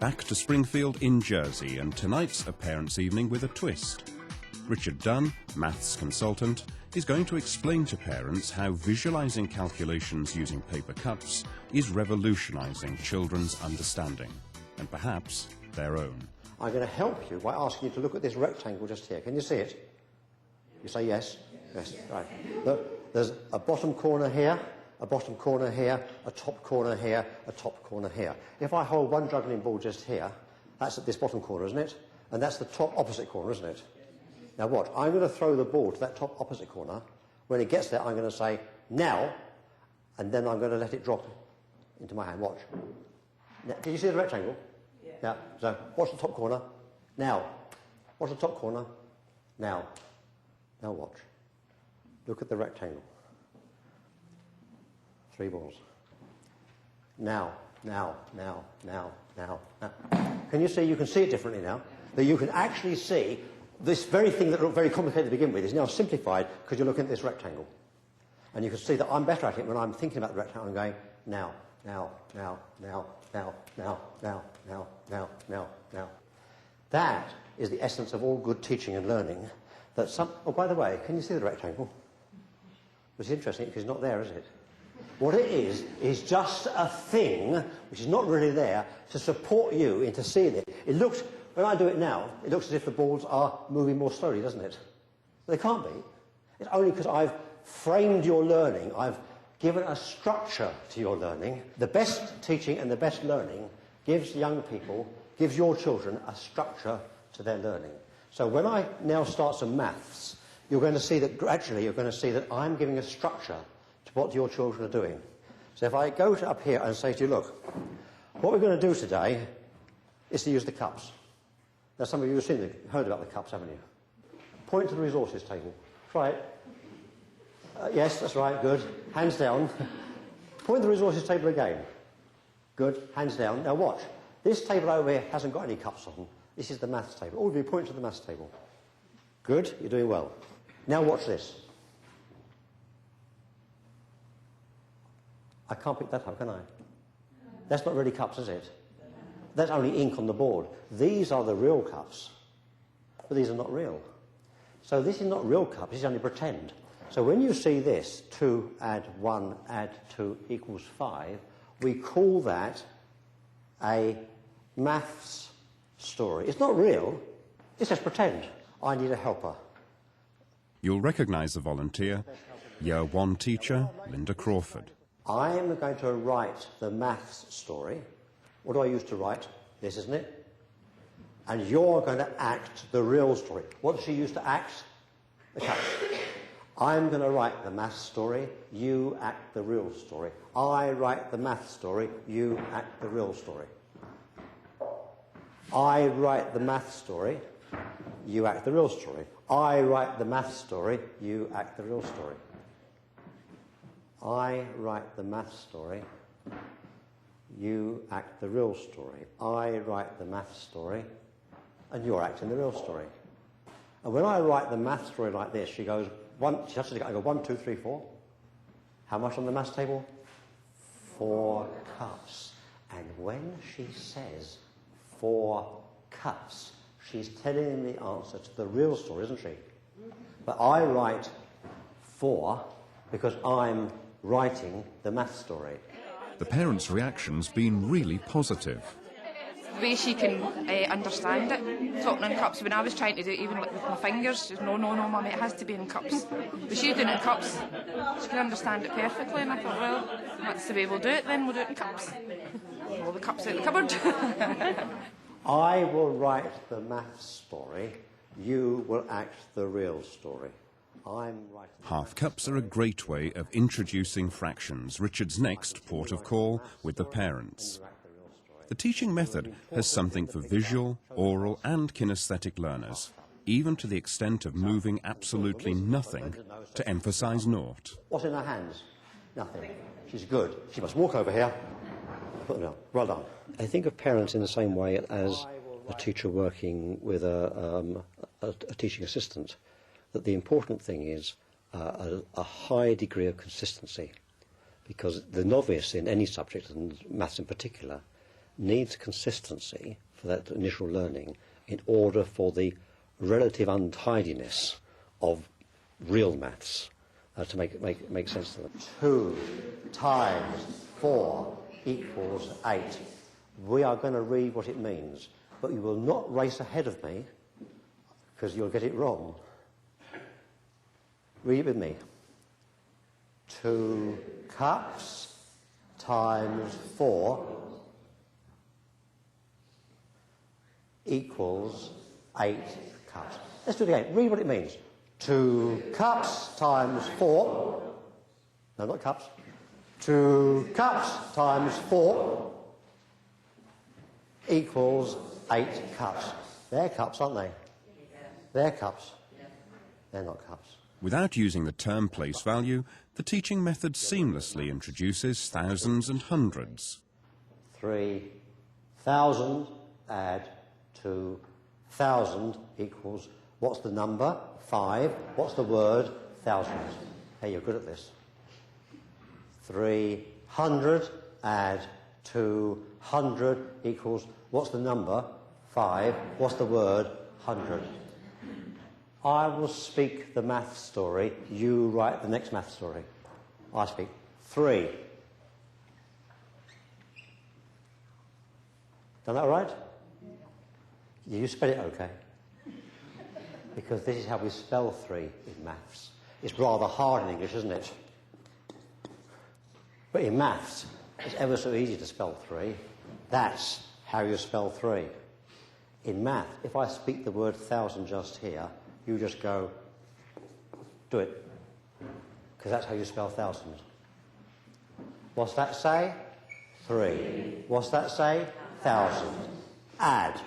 Back to Springfield in Jersey, and tonight's a parents' evening with a twist. Richard Dunn, maths consultant, is going to explain to parents how visualising calculations using paper cups is revolutionising children's understanding, and perhaps their own. I'm going to help you by asking you to look at this rectangle just here. Can you see it? You say yes? Yes, right. Look, there's a bottom corner here, a bottom corner here, a top corner here, a top corner here. If I hold one juggling ball just here, that's at this bottom corner, isn't it? And that's the top opposite corner, isn't it? Now watch, I'm going to throw the ball to that top opposite corner. When it gets there, I'm going to say, now, and then I'm going to let it drop into my hand. Watch. Now, did you see the rectangle? Yeah. Yeah. So, watch the top corner. Now. Watch the top corner. Now. Now watch. Look at the rectangle. 3 balls. Now, now, now, now, now, now. Can you see? You can see it differently now. That you can actually see this very thing that looked very complicated to begin with is now simplified because you're looking at this rectangle. And you can see that I'm better at it when I'm thinking about the rectangle and going, now, now, now, now, now, now, now, now, now, now, now. That is the essence of all good teaching and learning. That some, oh, by the way, can you see the rectangle? It's interesting because it's not there, is it? What it is just a thing, which is not really there, to support you into seeing it. It looks, when I do it now, it looks as if the balls are moving more slowly, doesn't it? They can't be. It's only because I've framed your learning, I've given a structure to your learning. The best teaching and the best learning gives young people, gives your children a structure to their learning. So when I now start some maths, you're going to see that gradually you're going to see that I'm giving a structure to what your children are doing. So if I go to up here and say to you, look, what we're going to do today is to use the cups. Now some of you have heard about the cups, haven't you? Point to the resources table. Try it. Yes, that's right, good. Hands down. Point to the resources table again. Good, hands down. Now watch. This table over here hasn't got any cups on. This is the maths table. All of you point to the maths table. Good, you're doing well. Now watch this. I can't pick that up, can I? That's not really cups, is it? That's only ink on the board. These are the real cups, but these are not real. So this is not real cups, this is only pretend. So when you see this, 2 add 1 add 2 equals 5, we call that a maths story. It's not real, it's just pretend. I need a helper. You'll recognise the volunteer, Year 1 teacher, Linda Crawford. I am going to write the maths story. What do I use to write? This, isn't it? And you're going to act the real story. What does she use to act? The cups. I'm going to write the maths story, you act the real story. I write the maths story, you act the real story. I write the maths story, you act the real story. I write the maths story, you act the real story. I write the maths story, you act the real story. I write the maths story, and you're acting the real story. And when I write the maths story like this, she goes, she has to go 1, 2, 3, 4. How much on the maths table? 4 cups. And when she says 4 cups, she's telling him the answer to the real story, isn't she? But I write 4 because I'm writing the math story. The parents' reaction's been really positive. The way she can understand it, talking in cups. When I was trying to do it, even with my fingers, she says, no, mummy, it has to be in cups. But she's doing it in cups. She can understand it perfectly, and I thought, well, that's the way we'll do it then, we'll do it in cups. All the cups out the cupboard. I will write the math story, you will act the real story. I'm writing. Half cups are a great way of introducing fractions, Richard's next port of call with the parents. The teaching method has something for visual, oral and kinesthetic learners, even to the extent of moving absolutely nothing to emphasise naught. What's in her hands? Nothing. She's good. She must walk over here. Put them down. Well done. I think of parents in the same way as a teacher working with a teaching assistant, that the important thing is a high degree of consistency, because the novice in any subject, and maths in particular, needs consistency for that initial learning in order for the relative untidiness of real maths to make sense to them. 2 times 4 equals 8. We are going to read what it means, but you will not race ahead of me because you'll get it wrong. Read it with me. 2 cups times 4 equals 8 cups. Let's do it again. Read what it means. 2 cups times 4. No, not cups. 2 cups times 4 equals 8 cups. They're cups, aren't they? They're cups. They're not cups. Without using the term place value, the teaching method seamlessly introduces thousands and hundreds. 3,000 add to 1,000 equals, what's the number? 5. What's the word? Thousands. Hey, you're good at this. 300 add to 100 equals, what's the number? 5. What's the word? 100. I will speak the math story, you write the next math story. I speak 3. Done that all right? You spell it okay? Because this is how we spell 3 in maths. It's rather hard in English, isn't it? But in maths, it's ever so easy to spell 3. That's how you spell 3. In math, if I speak the word 1,000 just here, you just go, do it. Because that's how you spell 1,000. What's that say? 3. What's that say? 1,000. Add.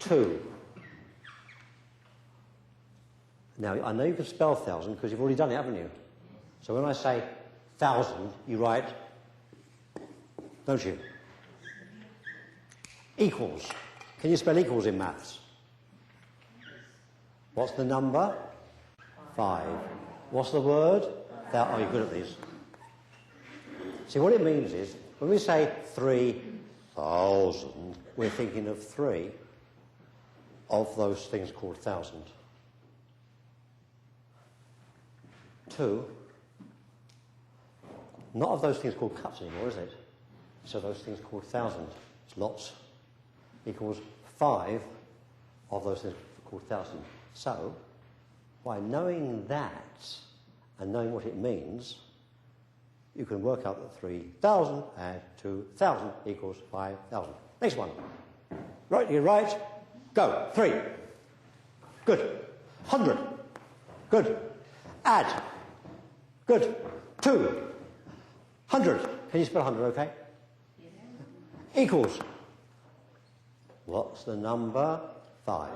2. Now, I know you can spell 1,000 because you've already done it, haven't you? So when I say 1,000, you write, don't you? Equals. Can you spell equals in maths? What's the number? 5. What's the word? Oh, you're good at these. See, what it means is, when we say 3,000, we're thinking of 3 of those things called 1,000. 2, not of those things called cups anymore, is it? So those things called 1,000, it's lots, equals 5 of those things called 1,000. So, by knowing that and knowing what it means, you can work out that 3,000 add to 1,000 equals 5,000. Next one. Right, you're right. Go. 3. Good. 100. Good. Add. Good. 200. Can you spell 100, okay? Yeah. Equals. What's the number? 5.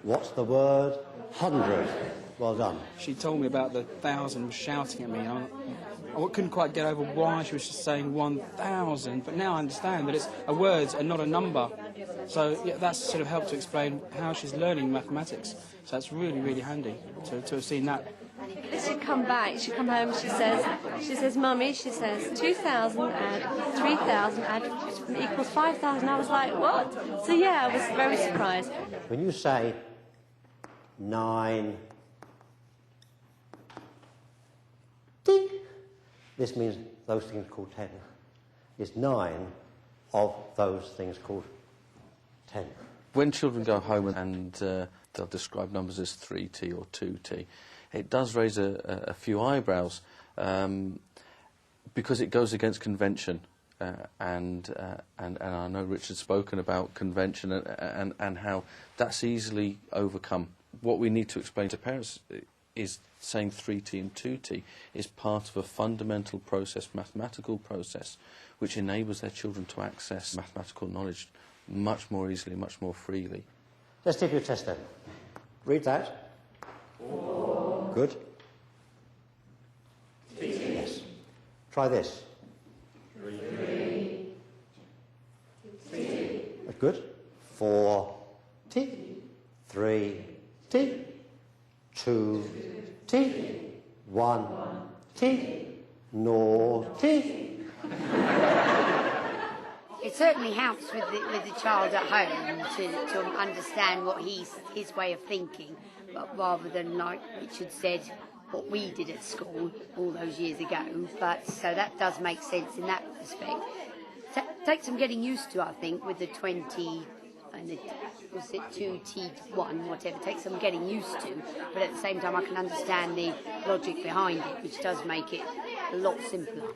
What's the word? 100. Well done. She told me about the 1,000 shouting at me. And I couldn't quite get over why she was just saying 1,000, but now I understand that it's a word and not a number. So yeah, that's sort of helped to explain how she's learning mathematics. So that's really, really handy to have seen that. She'd come back, she'd come home, she says, Mummy, she says, 2,000 add 3,000 add equals 5,000. I was like, what? So yeah, I was very surprised. When you say 9, ding, this means those things called 10. It's 9 of those things called 10. When children go home and they'll describe numbers as 3t or 2t, it does raise a few eyebrows because it goes against convention. And I know Richard's spoken about convention and how that's easily overcome. What we need to explain to parents is saying 3t and 2t is part of a fundamental process, mathematical process, which enables their children to access mathematical knowledge much more easily, much more freely. Let's take your test then. Read that. 4. Good. 3. Yes. Try this. 3. That's good. 4t. 3t. 2t. 1t. Naughty. It certainly helps with the child at home to understand what his way of thinking, but rather than, like Richard said, what we did at school all those years ago. But so that does make sense in that respect. Takes some getting used to, I think, with the 20 and the, was it 2T1, whatever. Takes some getting used to, but at the same time I can understand the logic behind it, which does make it a lot simpler.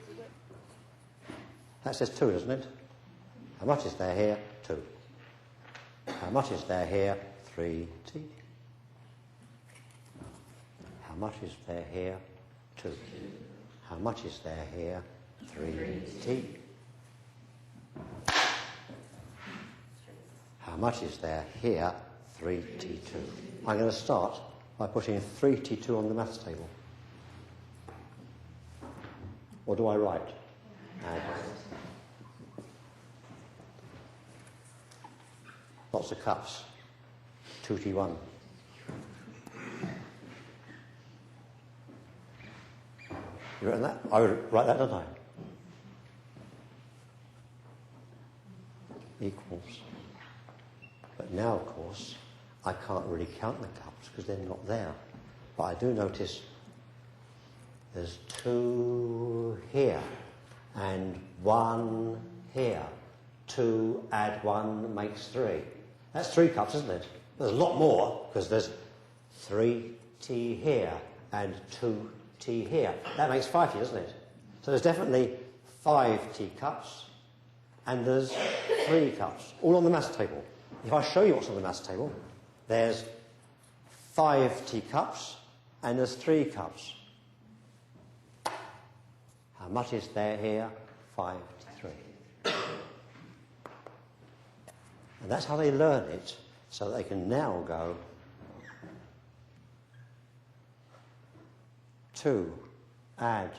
That says 2, doesn't it? How much is there here? 2. How much is there here? 3T. How much is there here? 2. How much is there here? 3T. How much is there here? 3T2. I'm going to start by putting 3T2 on the maths table. Or do I write? Add. Lots of cups. 2T1. You written that? I would write that, don't I? Equals. But now, of course, I can't really count the cups because they're not there. But I do notice there's 2 here and 1 here. 2 add 1 makes 3. That's 3 cups, isn't it? There's a lot more because there's 3T here and 2T here. That makes 5T, doesn't it? So there's definitely 5 teacups and there's 3 cups, all on the maths table. If I show you what's on the maths table, there's 5 teacups and there's 3 cups. How much is there here? 5T3. And that's how they learn it, so that they can now go 2 add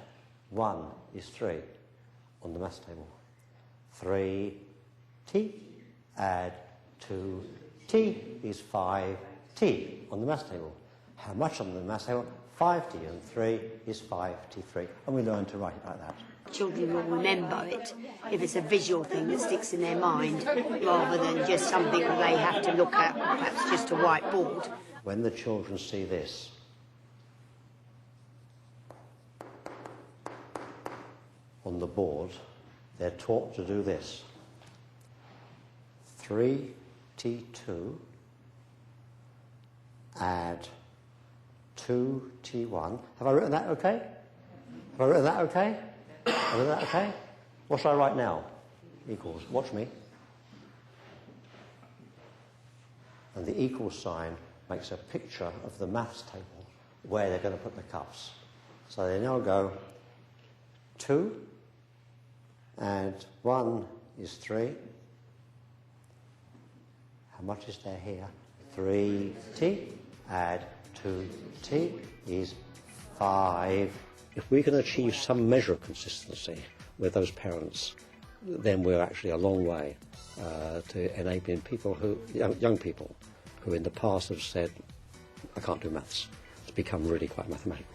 1 is 3 on the maths table. 3T add 2T is 5T on the maths table. How much on the maths table? 5T and 3 is 5T3. And we learn to write it like that. Children will remember it if it's a visual thing that sticks in their mind rather than just something that they have to look at, perhaps just a whiteboard. When the children see this, on the board, they're taught to do this. 3T2 add 2T1. Have I written that okay? Have I written that okay? Have I written that okay? What shall I write now? Equals. Watch me. And the equal sign makes a picture of the maths table where they're going to put the cups. So they now go 2 and 1 is 3. How much is there here? 3T. Add 2T is 5. If we can achieve some measure of consistency with those parents, then we're actually a long way to enabling people who, young people, who in the past have said, I can't do maths, to become really quite mathematical.